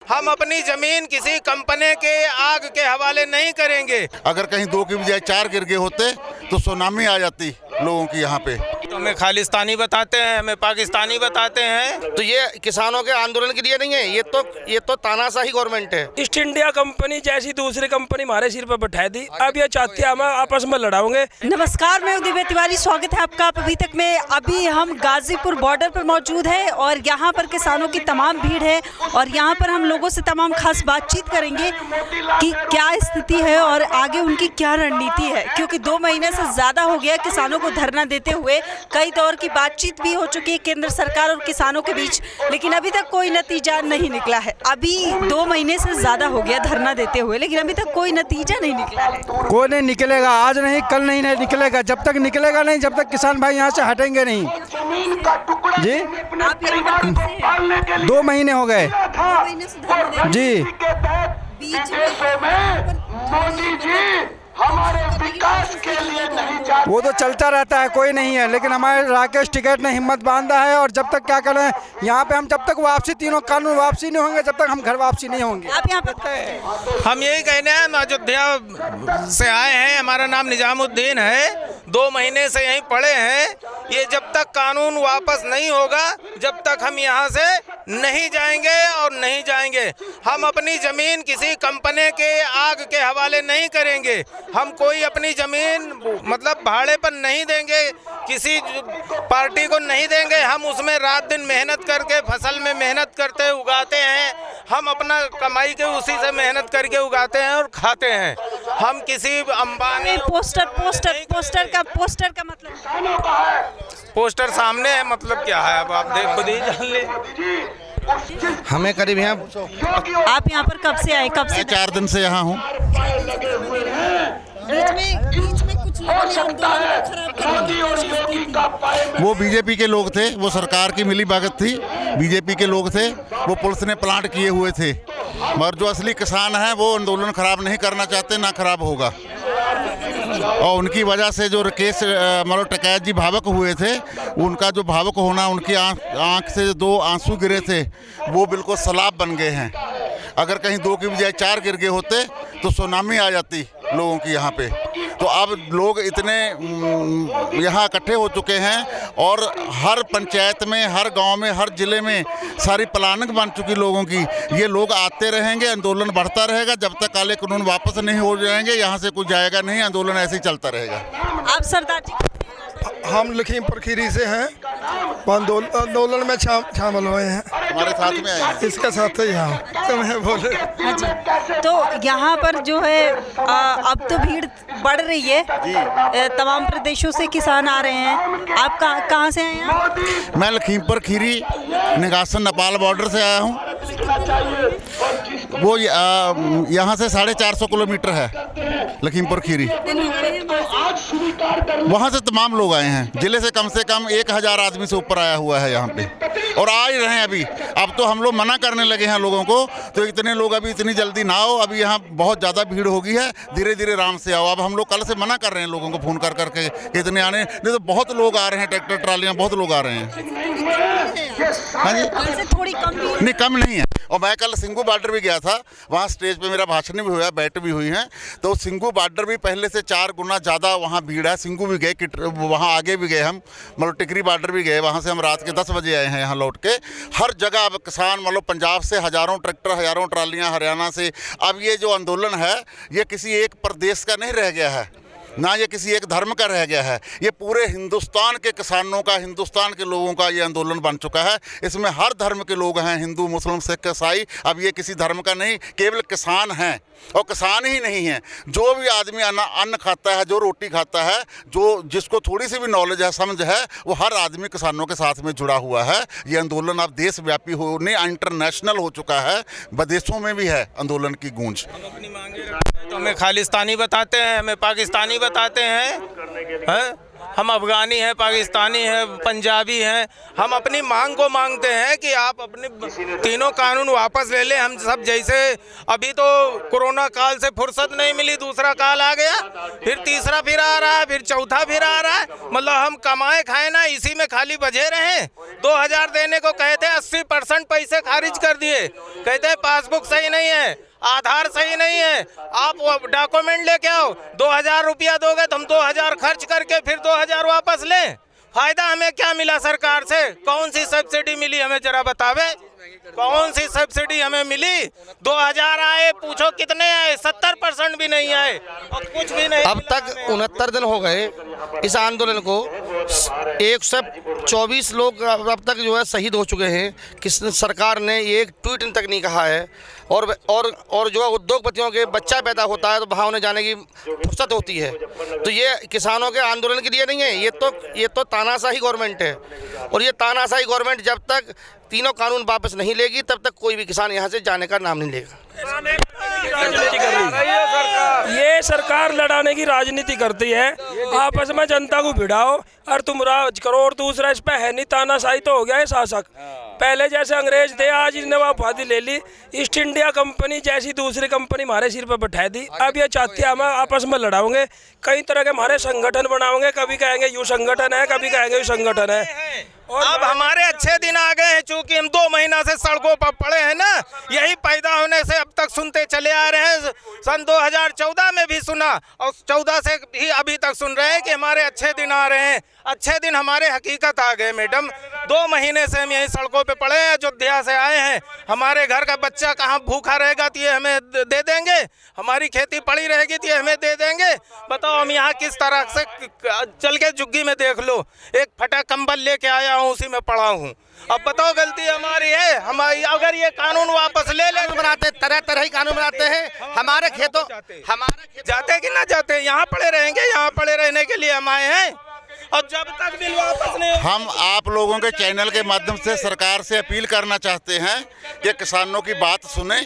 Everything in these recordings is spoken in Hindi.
हम अपनी जमीन किसी कंपनी के आग के हवाले नहीं करेंगे। अगर कहीं 2 की बजाय 4 गिर गए होते तो सुनामी आ जाती लोगों की यहाँ पे। तो हमें खालिस्तानी बताते हैं, हमें पाकिस्तानी बताते हैं। तो ये किसानों के आंदोलन के लिए नहीं है, ये तो तानाशाही गवर्नमेंट है। ईस्ट इंडिया कंपनी जैसी दूसरी कंपनी हमारे सिर पर बैठा दी, अब ये चाहती है हम आपस में लड़ाओगे। नमस्कार, मैं दिव्या तिवारी, स्वागत है आपका अभी तक में। अभी हम गाजीपुर बॉर्डर पर मौजूद है और यहाँ पर किसानों की तमाम भीड़ है और यहाँ पर हम लोगों से तमाम खास बातचीत करेंगे कि क्या स्थिति है और आगे उनकी क्या रणनीति है, क्योंकि 2 महीने से ज़्यादा हो गया किसानों को धरना देते हुए। कई दौर की बातचीत भी हो चुकी है केंद्र सरकार और किसानों के बीच, लेकिन अभी तक कोई नतीजा नहीं निकला है। अभी 2 महीने से ज़्यादा हो गया धरना देते हुए, लेकिन अभी तक कोई नतीजा नहीं निकला है। कोई नहीं निकलेगा, आज नहीं कल नहीं निकलेगा। जब तक निकलेगा नहीं, जब तक किसान भाई यहाँ से हटेंगे नहीं। जी, आप यहाँ पर कब से हैं? 2 महीने हो गए 2 महीने से धरना दे रहे हैं। जी। बीच में हमारे विकास के लिए नहीं, वो तो चलता रहता है, कोई नहीं है। लेकिन हमारे राकेश टिकैत ने हिम्मत बांधा है और जब तक क्या करें यहाँ पे, हम जब तक वापसी तीनों कानून वापसी नहीं होंगे, जब तक हम घर वापसी नहीं होंगे। आप यहाँ पर हम यही कहने हैं, हम अयोध्या से आए हैं, हमारा नाम निजामुद्दीन है, 2 महीने से यहीं पड़े हैं। ये जब तक कानून वापस नहीं होगा, जब तक हम यहाँ से नहीं जाएंगे और नहीं जाएंगे। हम अपनी ज़मीन किसी कंपनी के आग के हवाले नहीं करेंगे। हम कोई अपनी ज़मीन मतलब भाड़े पर नहीं देंगे, किसी पार्टी को नहीं देंगे। हम उसमें रात दिन मेहनत करके, फसल में मेहनत करते उगाते हैं। हम अपना कमाई के उसी से मेहनत करके उगाते हैं और खाते हैं। हम किसी अंबानी पोस्टर का मतलब पोस्टर सामने है, मतलब क्या है अब आप खुद ही जान ले। हमें करीब यहाँ आप यहाँ पर कब से आए? कब से? मैं 4 दिन से यहाँ हूँ। बीच में कुछ लोगों ने आंदोलन को खराब करने की कोशिश की थी। वो बीजेपी के लोग थे, वो सरकार की मिली भगत थी, बीजेपी के लोग थे, वो पुलिस ने प्लांट किए हुए थे। मगर जो असली किसान हैं वो आंदोलन खराब नहीं करना चाहते, ना खराब होगा। और उनकी वजह से जो राकेश मतलब टिकैत जी भावुक हुए थे, उनका जो भावुक होना, उनकी आँख से 2 आंसू गिरे थे, वो बिल्कुल सैलाब बन गए हैं। अगर कहीं 2 की बजाय 4 गिर गए होते तो सुनामी आ जाती लोगों की यहाँ पे। तो अब लोग इतने यहाँ इकट्ठे हो चुके हैं और हर पंचायत में, हर गांव में, हर जिले में सारी प्लानिंग बन चुकी लोगों की। ये लोग आते रहेंगे, आंदोलन बढ़ता रहेगा जब तक काले कानून वापस नहीं हो जाएंगे। यहाँ से कुछ जाएगा नहीं, आंदोलन ऐसे ही चलता रहेगा। आप सरदार जी, हम लखीमपुर खीरी से हैं, आंदोलन में शामिल हुए हैं। हमारे साथ में आए हैं। इसके साथ ही यहाँ तुम्हें बोले। हाँ जी। तो यहाँ पर जो है अब तो भीड़ बढ़ रही है, तमाम प्रदेशों से किसान आ रहे हैं। आप कहाँ से आए हैं? मैं लखीमपुर खीरी निगासन नेपाल बॉर्डर से आया हूँ। वो यहाँ से 450 किलोमीटर है लखीमपुर खीरी। वहाँ से तमाम लोग आए हैं। जिले से कम 1000 आदमी से ऊपर आया हुआ है यहाँ पे और आ ही रहे हैं अभी। अब तो हम लोग मना करने लगे हैं लोगों को, तो इतने लोग अभी इतनी जल्दी ना आओ, अभी यहाँ बहुत ज़्यादा भीड़ होगी है, धीरे धीरे आराम से आओ। अब हम लोग कल से मना कर रहे हैं लोगों को फ़ोन कर करके इतने आने, नहीं तो बहुत लोग आ रहे हैं, ट्रैक्टर ट्रालियाँ बहुत लोग आ रहे हैं। हाँ जी, थोड़ी कम नहीं कम नहीं है। और मैं कल सिंगू बॉर्डर भी गया था, वहाँ स्टेज पे मेरा भाषण भी हुआ, बैठ भी हुई हैं। तो सिंगू बॉर्डर भी पहले से 4 गुना ज़्यादा वहाँ भीड़ है। सिंगू भी गए, वहाँ आगे भी गए हम, मतलब टिकरी बॉर्डर भी गए। वहाँ से हम रात के 10 बजे आए हैं यहाँ लौट के। हर जगह अब किसान, मतलब पंजाब से हज़ारों ट्रैक्टर, हज़ारों ट्रालियाँ, हरियाणा से। अब ये जो आंदोलन है ये किसी एक प्रदेश का नहीं रह गया है, ना ये किसी एक धर्म का रह गया है। ये पूरे हिंदुस्तान के किसानों का, हिंदुस्तान के लोगों का ये आंदोलन बन चुका है। इसमें हर धर्म के लोग हैं, हिंदू, मुस्लिम, सिख, ईसाई। अब ये किसी धर्म का नहीं, केवल किसान हैं। और किसान ही नहीं है, जो भी आदमी अन्न खाता है, जो रोटी खाता है, जो जिसको थोड़ी सी भी नॉलेज है, समझ है, वो हर आदमी किसानों के साथ में जुड़ा हुआ है। ये आंदोलन अब देशव्यापी होने, इंटरनेशनल हो चुका है, विदेशों में भी है आंदोलन की गूंज। हम अपनी मांगे रखते हैं तो हमें खालिस्तानी बताते हैं, हमें पाकिस्तानी बताते हैं। हम अफगानी हैं, पाकिस्तानी हैं, पंजाबी हैं। हम अपनी मांग को मांगते हैं कि आप अपने तीनों कानून वापस ले लें। हम सब जैसे अभी तो कोरोना काल से फुर्सत नहीं मिली, दूसरा काल आ गया, फिर तीसरा फिर आ रहा है, फिर चौथा फिर आ रहा है। मतलब हम कमाए खाए ना, इसी में खाली बजे रहें। 2000 देने को कहते हैं, 80% पैसे खारिज कर दिए। कहते हैं पासबुक सही नहीं है, आधार सही नहीं है, आप डॉक्यूमेंट लेके आओ। 2000 रुपया दोगे तो हम 2000 खर्च करके फिर 2000 वापस लें। फायदा हमें क्या मिला सरकार से? कौन सी सब्सिडी मिली हमें जरा बतावे, कौन सी सब्सिडी हमें मिली? 2000 आए, पूछो कितने आए? 70% भी नहीं आए और कुछ भी नहीं। अब तक 69 दिन हो गए इस आंदोलन को। 124 लोग अब तक जो है शहीद हो चुके हैं। किस सरकार ने एक ट्वीट तक नहीं कहा है। और जो उद्योगपतियों के बच्चा पैदा होता है तो वहाँ उन्हें जाने की फुर्सत होती है। तो ये किसानों के आंदोलन के लिए नहीं है, ये तो तानाशाही गवर्नमेंट है। और ये तानाशाही गवर्नमेंट जब तक तीनों कानून वापस नहीं लेगी तब तक कोई भी किसान यहाँ से जाने का नाम नहीं लेगा। राजनीति कर रही है ये सरकार, लड़ाने की राजनीति करती है। आपस में जनता को भिड़ाओ और तुम राज करो, और दूसरा इस पे है नहीं, तानाशाही तो हो गया है शासक। पहले जैसे अंग्रेज थे, आज इन्होंने वापसी ले ली। ईस्ट इंडिया कंपनी जैसी दूसरी कंपनी हमारे सिर पर बैठा दी। अब ये चाहती है हम आपस में लड़ाओगे, कई तरह के हमारे संगठन बनाओगे। कभी कहेंगे यू संगठन है, कभी कहेंगे यू संगठन है। और अब हमारे अच्छे दिन आ गए हैं, चूंकि हम 2 महीना से सड़कों पर पड़े हैं ना। यही पैदा होने से अब तक सुनते चले आ रहे हैं। सन 2014 में भी सुना और 14 से भी अभी तक सुन रहे हैं कि हमारे अच्छे दिन आ रहे हैं। अच्छे दिन हमारे हकीकत आ गए मैडम। 2 महीने से हम यही सड़कों पे पड़े हैं, अयोध्या से आए हैं। हमारे घर का बच्चा कहाँ भूखा रहेगा तो ये हमें दे देंगे, हमारी खेती पड़ी रहेगी तो ये हमें दे देंगे। बताओ हम यहाँ किस तरह से चल के झुग्गी में देख लो, एक फटा कंबल लेके आया हूँ, उसी में पड़ा हूँ। अब बताओ गलती हमारी है? हमारी अगर ये कानून वापस ले ले, बनाते तरह तरह ही कानून बनाते हैं। हमारे खेतों जाते कि ना जाते, यहाँ पड़े रहेंगे। यहाँ पड़े रहने के लिए हम आए हैं और जब तक बिल वापस नहीं। हम आप लोगों के चैनल के माध्यम से सरकार से अपील करना चाहते हैं कि किसानों की बात सुने।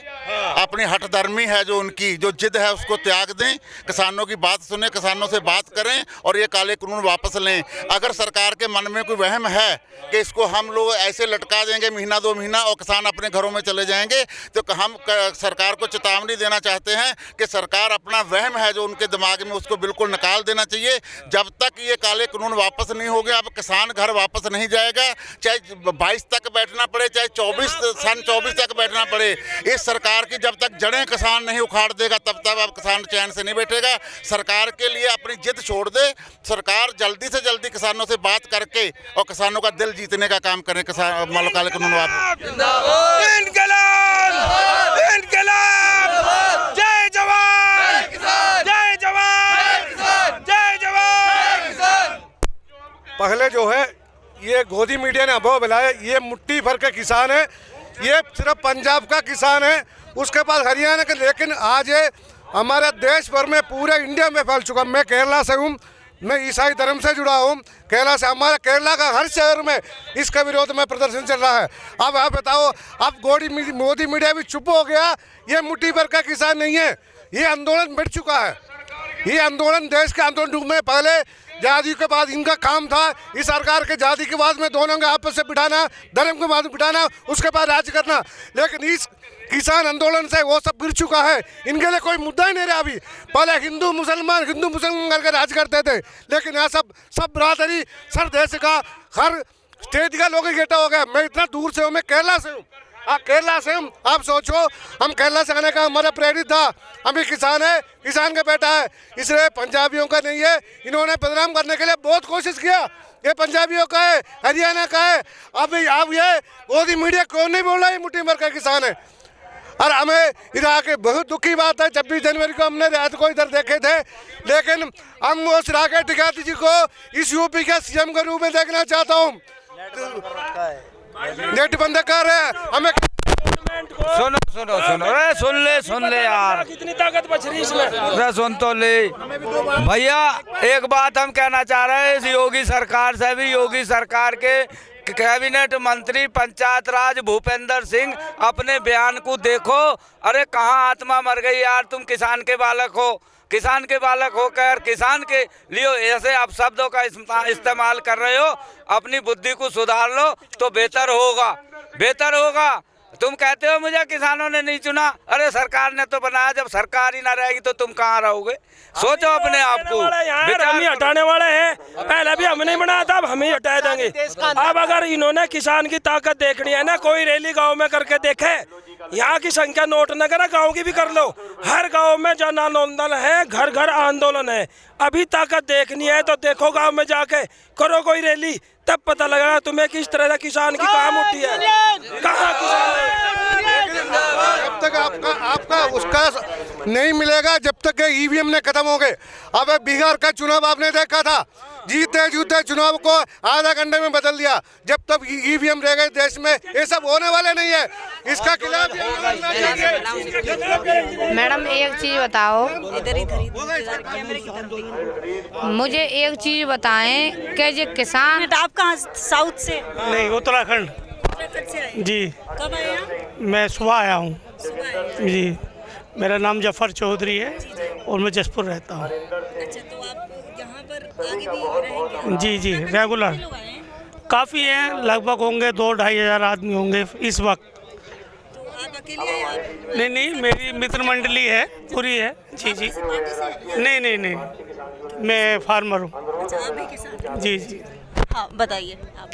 अपनी हठधर्मी है जो उनकी जो जिद है उसको त्याग दें, किसानों की बात सुने, किसानों से बात करें और ये काले कानून वापस लें। अगर सरकार के मन में कोई वहम है कि इसको हम लोग ऐसे लटका देंगे महीना 2 महीना और किसान अपने घरों में चले जाएंगे, तो हम सरकार को चेतावनी देना चाहते हैं कि सरकार अपना वहम है जो उनके दिमाग में उसको बिल्कुल निकाल देना चाहिए। जब तक ये काले कानून वापस नहीं हो गया, अब किसान घर वापस नहीं जाएगा। चाहे 22 तक बैठना पड़े, चाहे 24 तक बैठना पड़े। इस सरकार की जब तक जड़ें किसान नहीं उखाड़ देगा तब तक अब किसान चैन से नहीं बैठेगा। सरकार के लिए अपनी जिद छोड़ दे। सरकार जल्दी से जल्दी किसानों से बात करके और किसानों का दिल जीतने का काम करें। किसान काले कानून वापस। इनकलाब, इनकलाब, जय जवान, जय जवान, जय जवान। पहले जो है ये गोदी मीडिया ने अभाव मिलाया, ये मुट्ठी भर के किसान है, ये सिर्फ पंजाब का किसान है, उसके बाद हरियाणा के। लेकिन आज ये हमारे देश भर में पूरे इंडिया में फैल चुका। मैं केरला से हूँ, मैं ईसाई धर्म से जुड़ा हूँ। केरला से, हमारे केरला का हर शहर में इसका विरोध में प्रदर्शन चल रहा है। अब आप बताओ, अब मोदी मीडिया भी चुप हो गया। ये मुट्ठी भर का किसान नहीं है, ये आंदोलन बढ़ चुका है। ये आंदोलन देश के आंदोलन में पहले जाति के बाद इनका काम था। इस सरकार के जाति के बाद में दोनों को आपस से बिठाना, धर्म के बाद बिठाना, उसके बाद राज्य करना। लेकिन इस किसान आंदोलन से वो सब गिर चुका है। इनके लिए कोई मुद्दा ही नहीं रहा। अभी पहले हिंदू मुसलमान करके राज करते थे, लेकिन यहाँ सब बरादरी, सर देश का हर स्टेट का लोग इकट्ठा हो गया। मैं इतना दूर से हूँ, मैं केरला से हूँ। केरला से हम, आप सोचो, हम केरला से आने का हमारा प्रेरित था। हम भी किसान है, किसान का बेटा है, इसलिए पंजाबियों का नहीं है। इन्होंने बदनाम करने के लिए बहुत कोशिश किया। ये पंजाबियों का है, हरियाणा का है। अब ये मोदी मीडिया कौन नहीं बोल रहा है मुट्ठी भर का किसान है। और हमें इधर आके बहुत दुखी बात है, 26 जनवरी को हमने रात को इधर देखे थे, लेकिन हम उस राकेश टिकाती जी को इस यूपी के सीएम के रूप में देखना चाहता हूँ। नेट बंद कर रहे हैं हमें। सुनो सुनो सुनो, अरे सुन ले यार, कितनी ताकत बच रही इसमें। अरे सुन तो ले भैया, एक बात हम कहना चाह रहे हैं इस योगी सरकार से भी। योगी सरकार के कैबिनेट मंत्री पंचायत राज भूपेंद्र सिंह अपने बयान को देखो। अरे कहाँ आत्मा मर गई यार, तुम किसान के बालक हो, किसान के बालक होकर किसान के लिए ऐसे आप शब्दों का इस्तेमाल कर रहे हो। अपनी बुद्धि को सुधार लो तो बेहतर होगा, बेहतर होगा। तुम कहते हो मुझे किसानों ने नहीं चुना, अरे सरकार ने तो बनाया, जब सरकार ही ना रहेगी तो तुम कहाँ रहोगे? सोचो अपने आप को। हम ही हटाने वाले हैं, पहले भी हमने बनाया था, अब हम ही हटा देंगे। अब अगर इन्होंने किसान की ताकत देखनी है ना, कोई रैली गांव में करके देखे। यहाँ की संख्या नोट न करा, गांव की भी कर लो। हर गांव में जन आंदोलन है, घर घर आंदोलन है। अभी ताकत देखनी है तो देखो गांव में जाके करो कोई रैली, तब पता लगेगा तुम्हें किस तरह से किसान की कहाँ मुट्ठी है, कहाँ किसान है। जब तक आपका उसका नहीं मिलेगा, जब तक ईवीएम ने खत्म हो गए। अब बिहार का चुनाव आपने देखा था, जीते जूते चुनाव को आधा घंटे में बदल दिया। जब तक ईवीएम रह गए देश में, ये सब होने वाले नहीं है। इसका खिलाफ मैडम एक चीज बताओ, मुझे एक चीज बताएं कि जो किसान। आप कहाँ साउथ से? नहीं, उत्तराखंड से आए? जी। कब आए आप? मैं सुबह आया हूँ जी। मेरा नाम जफर चौधरी है और मैं जसपुर रहता हूँ। अच्छा, तो आप यहाँ पर आगे भी रहेंगे? जी जी, रेगुलर काफ़ी हैं, लगभग होंगे 2-2.5 हज़ार आदमी होंगे इस वक्त। तो आप अकेले आए आप? नहीं, मेरी मित्र मंडली है, पूरी है। जी जी। नहीं, मैं फार्मर हूँ। अच्छा, आप भी किसान? जी जी। हाँ, बताइए आप।